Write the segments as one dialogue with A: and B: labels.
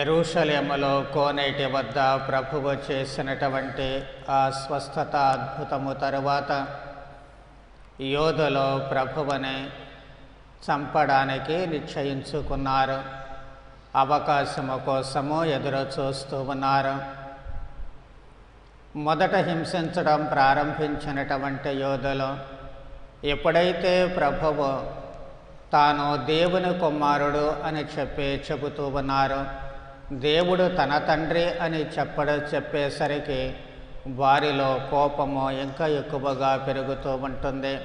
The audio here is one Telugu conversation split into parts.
A: యెరూషలేములో కోనేటి వద్ద ప్రభువు చేసినటువంటి ఆ స్వస్థత అద్భుతము తరువాత యోధులు ప్రభువుని చంపడానికి నిశ్చయించుకున్నారు. అవకాశము కోసము ఎదురు చూస్తూ ఉన్నారు. మొదట హింసించడం ప్రారంభించినటువంటి యోధులు ఎప్పుడైతే ప్రభువు తాను దేవుని కుమారుడు అని చెబుతూ ఉన్నారు, దేవుడు తన తండ్రి అని చెప్పేసరికి వారిలో కోపము ఇంకా ఎక్కువగా పెరుగుతూ ఉంటుంది.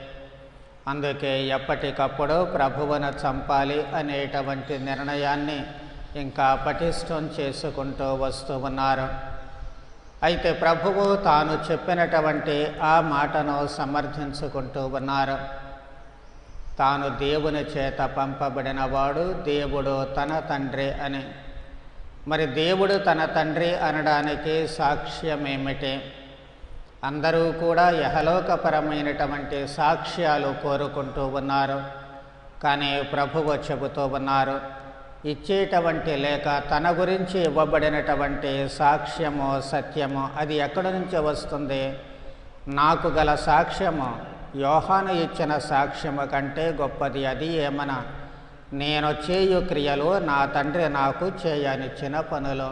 A: అందుకే ఎప్పటికప్పుడు ప్రభువును చంపాలి అనేటువంటి నిర్ణయాన్ని ఇంకా పటిష్టం చేసుకుంటూ వస్తూ ఉన్నారు. అయితే ప్రభువు తాను చెప్పినటువంటి ఆ మాటను సమర్థించుకుంటూ ఉన్నారు. తాను దేవుని చేత పంపబడినవాడు, దేవుడు తన తండ్రి అని. మరి దేవుడు తన తండ్రి అనడానికి సాక్ష్యం ఏమిటి? అందరూ కూడా యహలోకపరమైనటువంటి సాక్ష్యాలు కోరుకుంటూ ఉన్నారు. కానీ ప్రభువు చెబుతూ ఉన్నారు, ఇచ్చేటువంటి లేక తన గురించి ఇవ్వబడినటువంటి సాక్ష్యము సత్యము అది ఎక్కడి నుంచి వస్తుంది? నాకు గల సాక్ష్యము యోహాను ఇచ్చిన సాక్ష్యము కంటే గొప్పది. అది ఏమనా, నేను చేయు క్రియలు నా తండ్రి నాకు చేయనిచ్చిన పనులు.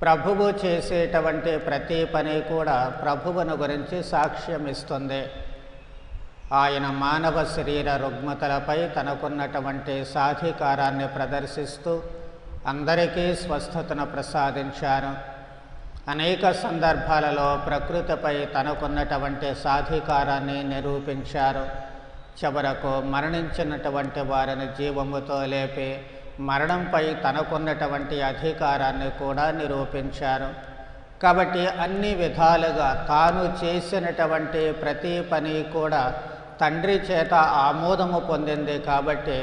A: ప్రభువు చేసేటువంటి ప్రతి పని కూడా ప్రభువును గురించి సాక్ష్యం ఇస్తుంది. ఆయన మానవ శరీర రుగ్మతలపై తనకున్నటువంటి సాధికారాన్ని ప్రదర్శిస్తూ అందరికీ స్వస్థతను ప్రసాదించారు. అనేక సందర్భాలలో ప్రకృతిపై తనకున్నటువంటి సాధికారాన్ని నిరూపించారు. చివరకు మరణించినటువంటి వారిని జీవముతో లేపి మరణంపై తనకున్నటువంటి అధికారాన్ని కూడా నిరూపించారు. కాబట్టి అన్ని విధాలుగా తాను చేసినటువంటి ప్రతి పని కూడా తండ్రి చేత ఆమోదము పొందింది. కాబట్టి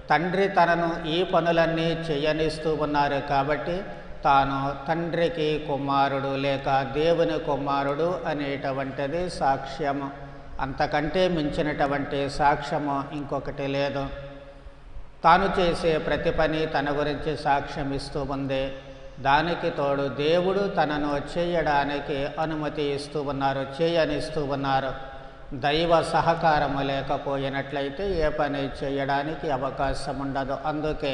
A: తండ్రి తనను ఈ పనులన్నీ చేయనిస్తూ ఉన్నారు. కాబట్టి తాను తండ్రికి కుమారుడు లేక దేవుని కుమారుడు అనేటువంటిది సాక్ష్యము. అంతకంటే మించినటువంటి సాక్ష్యము ఇంకొకటి లేదు. తాను చేసే ప్రతి పని తన గురించి సాక్ష్యం ఇస్తూ ఉంది. దానికి తోడు దేవుడు తనను చేయడానికి అనుమతి ఇస్తూ ఉన్నారు, చేయనిస్తూ ఉన్నారు. దైవ సహకారము లేకపోయినట్లయితే ఏ పని చేయడానికి అవకాశం ఉండదు. అందుకే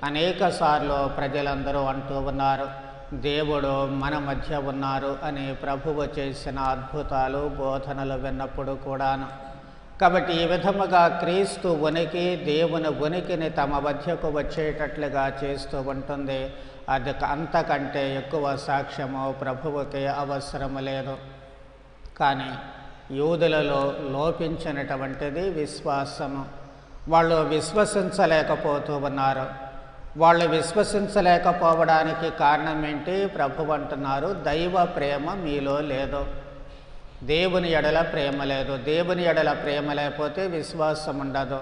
A: అనేక సార్లు ప్రజలందరూ అంటూ ఉన్నారు, దేవుడు మన మధ్య ఉన్నారు అని ప్రభువు చేసిన అద్భుతాలు బోధనలు విన్నప్పుడు కూడాను. కాబట్టి ఈ విధముగా క్రీస్తు ఉనికి దేవుని ఉనికిని తమ మధ్యకు వచ్చేటట్లుగా చేస్తూ ఉంటుంది. అది అంతకంటే ఎక్కువ సాక్ష్యము ప్రభువుకి అవసరం లేదు. కానీ యూదులలో లోపించినటువంటిది విశ్వాసము. వాళ్ళు విశ్వసించలేకపోతూ ఉన్నారు. వాళ్ళు విశ్వసించలేకపోవడానికి కారణం ఏంటి? ప్రభువు అంటున్నారు, దైవ ప్రేమ మీలో లేదు, దేవుని ఎడల ప్రేమ లేదు. దేవుని ఎడల ప్రేమ లేకపోతే విశ్వాసం ఉండదు.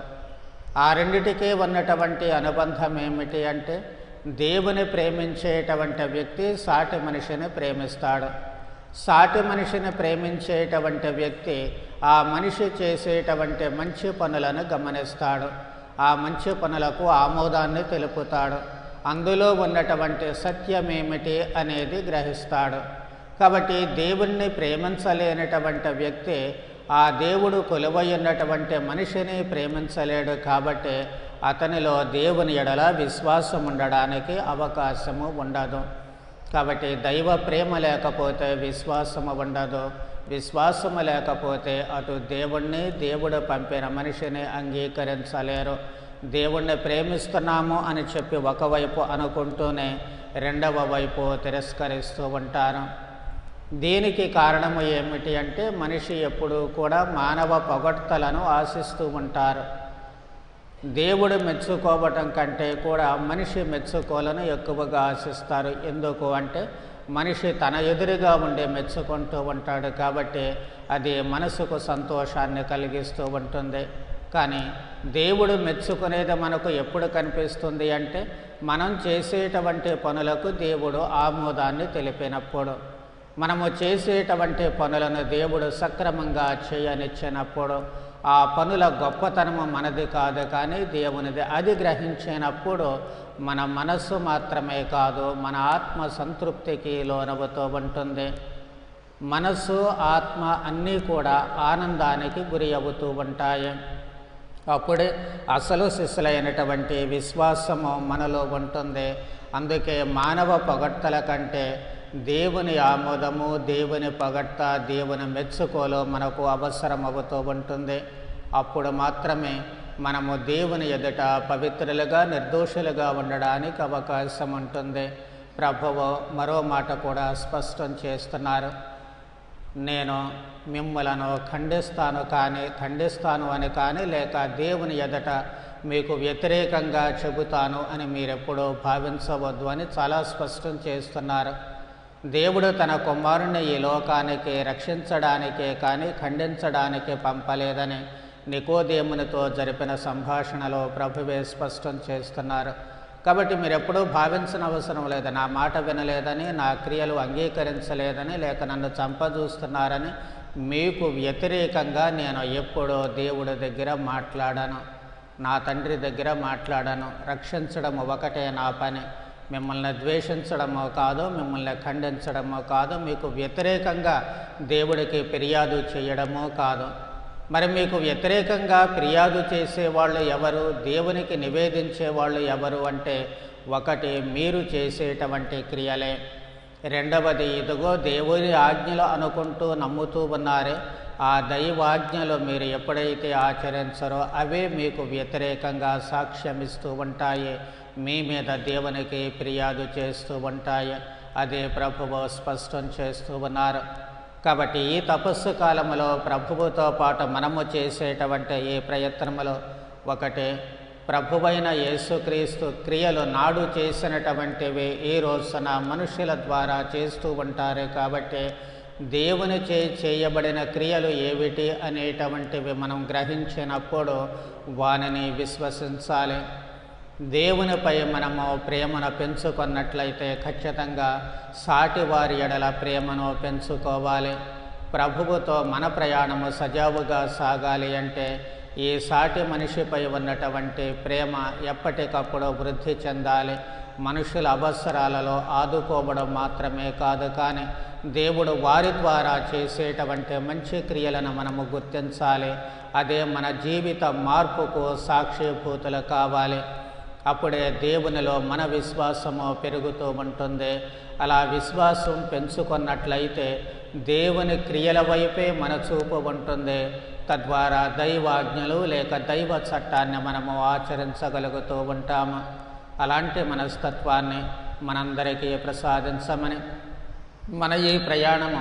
A: ఆ రెండిటికీ ఉన్నటువంటి అనుబంధం ఏమిటి అంటే, దేవుని ప్రేమించేటువంటి వ్యక్తి సాటి మనిషిని ప్రేమిస్తాడు. సాటి మనిషిని ప్రేమించేటువంటి వ్యక్తి ఆ మనిషి చేసేటువంటి మంచి పనులను గమనిస్తాడు. ఆ మంచి పనులకు ఆమోదాన్ని తెలుపుతాడు. అందులో ఉన్నటువంటి సత్యమేమిటి అనేది గ్రహిస్తాడు. కాబట్టి దేవుణ్ణి ప్రేమించలేనటువంటి వ్యక్తి ఆ దేవుడు కొలువై ఉన్నటువంటి మనిషిని ప్రేమించలేడు. కాబట్టి అతనిలో దేవుని ఎడల విశ్వాసం ఉండడానికి అవకాశము ఉండదు. కాబట్టి దైవ ప్రేమ లేకపోతే విశ్వాసము ఉండదు. విశ్వాసము లేకపోతే అటు దేవుణ్ణి, దేవుడు పంపిన మనిషిని అంగీకరించలేరు. దేవుణ్ణి ప్రేమిస్తున్నాము అని చెప్పి ఒకవైపు అనుకుంటూనే రెండవ వైపు తిరస్కరిస్తూ ఉంటారు. దీనికి కారణము ఏమిటి అంటే, మనిషి ఎప్పుడూ కూడా మానవ పొగడ్తలను ఆశిస్తూ ఉంటారు. దేవుడు మెచ్చుకోవటం కంటే కూడా మనిషి మెచ్చుకోలను ఎక్కువగా ఆశిస్తారు. ఎందుకు అంటే, మనిషి తన ఎదురుగా ఉండి మెచ్చుకుంటూ ఉంటాడు. కాబట్టి అది మనసుకు సంతోషాన్ని కలిగిస్తూ ఉంటుంది. కానీ దేవుడు మెచ్చుకునేది మనకు ఎప్పుడు కనిపిస్తుంది అంటే, మనం చేసేటువంటి పనులకు దేవుడు ఆమోదాన్ని తెలిపినప్పుడు. మనము చేసేటువంటి పనులను దేవుడు సక్రమంగా చేయనిచ్చినప్పుడు ఆ పనుల గొప్పతనము మనది కాదు కానీ దేవునిది. అది గ్రహించినప్పుడు మన మనస్సు మాత్రమే కాదు, మన ఆత్మ సంతృప్తికి లోనవుతూ ఉంటుంది. మనస్సు, ఆత్మ అన్నీ కూడా ఆనందానికి గురి అవుతూ ఉంటాయి. అప్పుడే అసలు శిశులైనటువంటి విశ్వాసము మనలో ఉంటుంది. అందుకే మానవ పొగడ్తల కంటే దేవుని ఆమోదము, దేవుని పొగడ్త, దేవుని మెచ్చుకోలు మనకు అవసరం అవుతూ ఉంటుంది. అప్పుడు మాత్రమే మనము దేవుని ఎదుట పవిత్రులుగా, నిర్దోషులుగా ఉండడానికి అవకాశం ఉంటుంది. ప్రభువు మరో మాట కూడా స్పష్టం చేస్తున్నారు. నేను మిమ్మలను ఖండిస్తాను అని కానీ లేక దేవుని ఎదుట మీకు వ్యతిరేకంగా చెబుతాను అని మీరెప్పుడూ భావించవద్దు అని చాలా స్పష్టం చేస్తున్నారు. దేవుడు తన కుమారుని ఈ లోకానికి రక్షించడానికే కానీ ఖండించడానికి పంపలేదని నికోదేమునితో జరిపిన సంభాషణలో ప్రభువే స్పష్టం చేస్తున్నారు. కాబట్టి మీరు ఎప్పుడూ భావించిన అవసరం లేదు, నా మాట వినలేదని, నా క్రియలు అంగీకరించలేదని, లేక నన్ను చంపజూస్తున్నారని. మీకు వ్యతిరేకంగా నేను ఎప్పుడూ దేవుడి దగ్గర మాట్లాడాను, నా తండ్రి దగ్గర మాట్లాడాను. రక్షించడము ఒకటే నా పని. మిమ్మల్ని ద్వేషించడమో కాదు, మిమ్మల్ని ఖండించడమో కాదు, మీకు వ్యతిరేకంగా దేవుడికి ఫిర్యాదు చేయడమో కాదు. మరి మీకు వ్యతిరేకంగా ఫిర్యాదు చేసేవాళ్ళు ఎవరు, దేవునికి నివేదించేవాళ్ళు ఎవరు అంటే, ఒకటి మీరు చేసేటువంటి క్రియలే. రెండవది, ఇదిగో దేవుని ఆజ్ఞలు అనుకుంటూ నమ్ముతూ ఉన్నారే, ఆ దైవాజ్ఞలు మీరు ఎప్పుడైతే ఆచరించరో అవే మీకు వ్యతిరేకంగా సాక్ష్యమిస్తూ ఉంటాయి, మీ మీద దేవునికి ఫిర్యాదు చేస్తూ ఉంటాయి. అదే ప్రభువు స్పష్టం చేస్తూ ఉన్నారు. కాబట్టి ఈ తపస్సు కాలంలో ప్రభువుతో పాటు మనము చేసేటువంటి ఈ ప్రయత్నములో ఒకటి, ప్రభువైన యేసుక్రీస్తు క్రియలు నాడు చేసినటువంటివి ఈ రోజున మనుషుల ద్వారా చేస్తూ ఉంటారు. కాబట్టి దేవుని చేయబడిన క్రియలు ఏమిటి అనేటువంటివి మనం గ్రహించినప్పుడు వానిని విశ్వసించాలి. దేవునిపై మనము ప్రేమను పెంచుకున్నట్లయితే ఖచ్చితంగా సాటివారి ఎడల ప్రేమను పెంచుకోవాలి. ప్రభువుతో మన ప్రయాణము సజావుగా సాగాలి అంటే ఈ సాటి మనిషిపై ఉన్నటువంటి ప్రేమ ఎప్పటికప్పుడు వృద్ధి చెందాలి. మనుషుల అవసరాలలో ఆదుకోవడం మాత్రమే కాదు, కానీ దేవుడు వారి ద్వారా చేసేటువంటి మంచి క్రియలను మనము గుర్తించాలి. అదే మన జీవిత మార్పుకు సాక్షిభూతులు కావాలి. అప్పుడే దేవునిలో మన విశ్వాసము పెరుగుతూ ఉంటుంది. అలా విశ్వాసం పెంచుకున్నట్లయితే దేవుని క్రియల వైపే మన చూపు ఉంటుంది. తద్వారా దైవాజ్ఞలు లేక దైవ చట్టాన్ని మనము ఆచరించగలుగుతూ ఉంటాము. అలాంటి మనస్తత్వాన్ని మనందరికీ ప్రసాదించమని, మన ఈ ప్రయాణము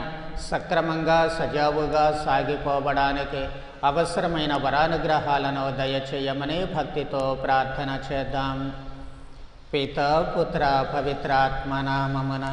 A: సక్రమంగా సజావుగా సాగిపోవడానికి అవసరమైన వరానుగ్రహాలను దయచేయమని భక్తితో ప్రార్థన చేద్దాం. పితా పుత్ర పవిత్రాత్మ నామమున.